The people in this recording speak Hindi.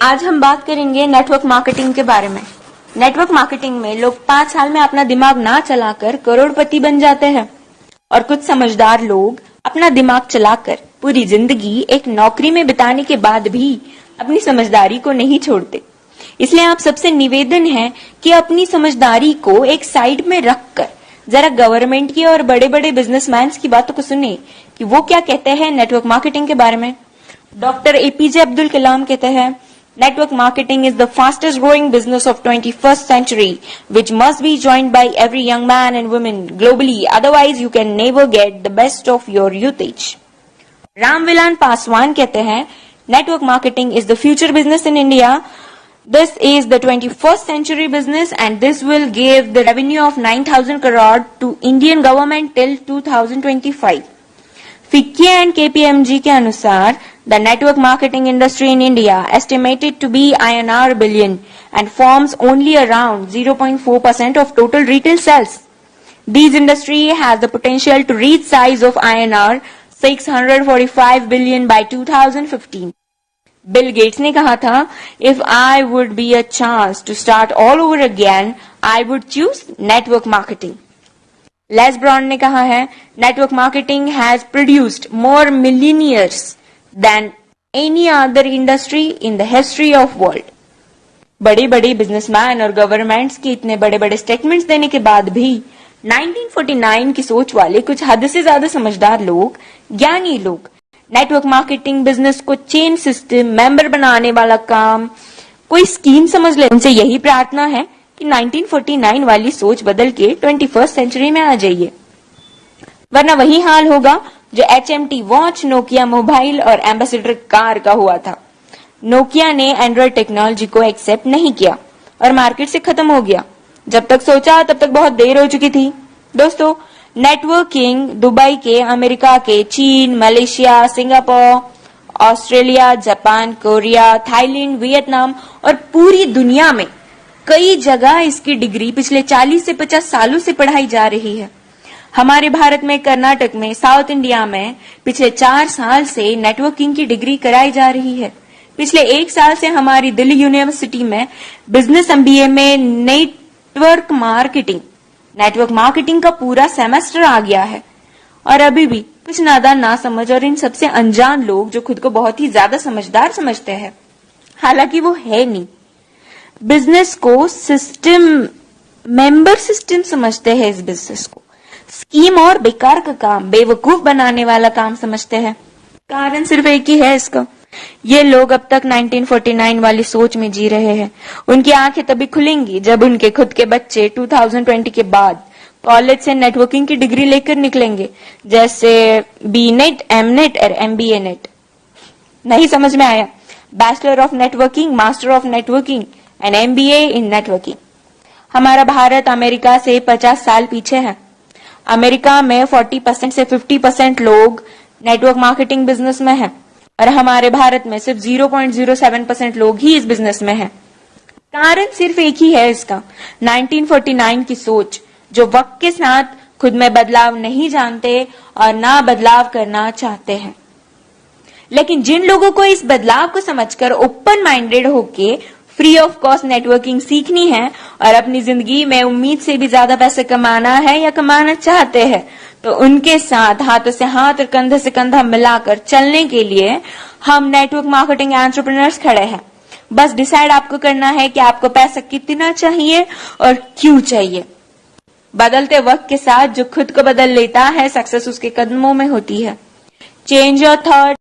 आज हम बात करेंगे नेटवर्क मार्केटिंग के बारे में। नेटवर्क मार्केटिंग में लोग 5 साल में अपना दिमाग ना चलाकर करोड़पति बन जाते हैं और कुछ समझदार लोग अपना दिमाग चलाकर पूरी जिंदगी एक नौकरी में बिताने के बाद भी अपनी समझदारी को नहीं छोड़ते। इसलिए आप सबसे निवेदन है कि अपनी समझदारी को एक साइड में रखकर जरा गवर्नमेंट की और बड़े बड़े बिजनेसमैन की बातों को सुने कि वो क्या कहते हैं नेटवर्क मार्केटिंग के बारे में। डॉक्टर एपीजे अब्दुल कलाम कहते हैं, network marketing is the fastest growing business of 21st century, which must be joined by every young man and woman globally. Otherwise, you can never get the best of your youthage. Ramvilas Paswan कहते हैं, network marketing is the future business in India. This is the 21st century business and this will give the revenue of 9,000 crore to Indian government till 2025. FICCI and KPMG के अनुसार the network marketing industry in India estimated to be INR billion and forms only around 0.4% of total retail sales. This industry has the potential to reach size of INR 645 billion by 2015. Bill Gates ने कहा था, if I would be a chance to start all over again, I would choose network marketing. Les Brown ने कहा है, network marketing has produced more millionaires than any other industry in the history of world. बड़े बड़े बिजनेसमैन और गवर्नमेंट्स के इतने बड़े बड़े स्टेटमेंट्स देने के बाद भी 1949 की सोच वाले कुछ हद से ज्यादा समझदार लोग, ज्ञानी लोग नेटवर्क मार्केटिंग बिजनेस को चेन सिस्टम, मेंबर बनाने वाला काम, कोई स्कीम समझ ले। उनसे यही प्रार्थना है कि 1949 वाली सोच बदल के 21st सेंचुरी में आ जाइए, वरना वही हाल होगा जो HMT वॉच, नोकिया मोबाइल और एम्बेसडर कार का हुआ था। नोकिया ने एंड्रॉइड टेक्नोलॉजी को एक्सेप्ट नहीं किया और मार्केट से खत्म हो गया। जब तक सोचा तब तक बहुत देर हो चुकी थी। दोस्तों, नेटवर्किंग दुबई के, अमेरिका के, चीन, Malaysia, Singapore, Australia, Japan, Korea, Thailand, Vietnam और पूरी दुनिया में कई जगह इसकी डिग्री पिछले 40 से 50 सालों से पढ़ाई जा रही है। हमारे भारत में, कर्नाटक में, साउथ इंडिया में पिछले 4 साल से नेटवर्किंग की डिग्री कराई जा रही है। पिछले 1 साल से हमारी दिल्ली यूनिवर्सिटी में बिजनेस MBA में नेटवर्क मार्केटिंग का पूरा सेमेस्टर आ गया है। और अभी भी कुछ नादान, ना समझ और इन सबसे अनजान लोग जो खुद को बहुत ही ज्यादा समझदार समझते हैं, हालांकि वो है नहीं, बिजनेस को सिस्टम, मेंबर सिस्टम समझते हैं। इस बिजनेस को स्कीम और बेकार का काम, बेवकूफ बनाने वाला काम समझते हैं। कारण सिर्फ एक ही है इसका, ये लोग अब तक 1949 वाली सोच में जी रहे हैं। उनकी आंखें तभी खुलेंगी जब उनके खुद के बच्चे 2020 के बाद कॉलेज से नेटवर्किंग की डिग्री लेकर निकलेंगे, जैसे BNet, MNet और MBA नेट। नहीं समझ में आया? Bachelor of networking, master of networking and MBA in networking. हमारा भारत अमेरिका से 50 साल पीछे है। अमेरिका में 40% से 50% लोग नेटवर्क मार्केटिंग बिजनेस में हैं और हमारे भारत में सिर्फ 0.07% लोग ही इस बिजनेस में हैं। कारण सिर्फ एक ही है इसका, 1949 की सोच, जो वक्त के साथ खुद में बदलाव नहीं जानते और ना बदलाव करना चाहते हैं। लेकिन जिन लोगों को इस बदलाव को समझकर ओपन माइंडेड होके फ्री ऑफ कॉस्ट नेटवर्किंग सीखनी है और अपनी जिंदगी में उम्मीद से भी ज्यादा पैसे कमाना है या कमाना चाहते हैं, तो उनके साथ हाथों से हाथ और कंधे से कंधा मिलाकर चलने के लिए हम नेटवर्क मार्केटिंग एंटरप्रेन्योर्स खड़े हैं। बस डिसाइड आपको करना है कि आपको पैसा कितना चाहिए और क्यों चाहिए। बदलते वक्त के साथ जो खुद को बदल लेता है, सक्सेस उसके कदमों में होती है। Change your thought,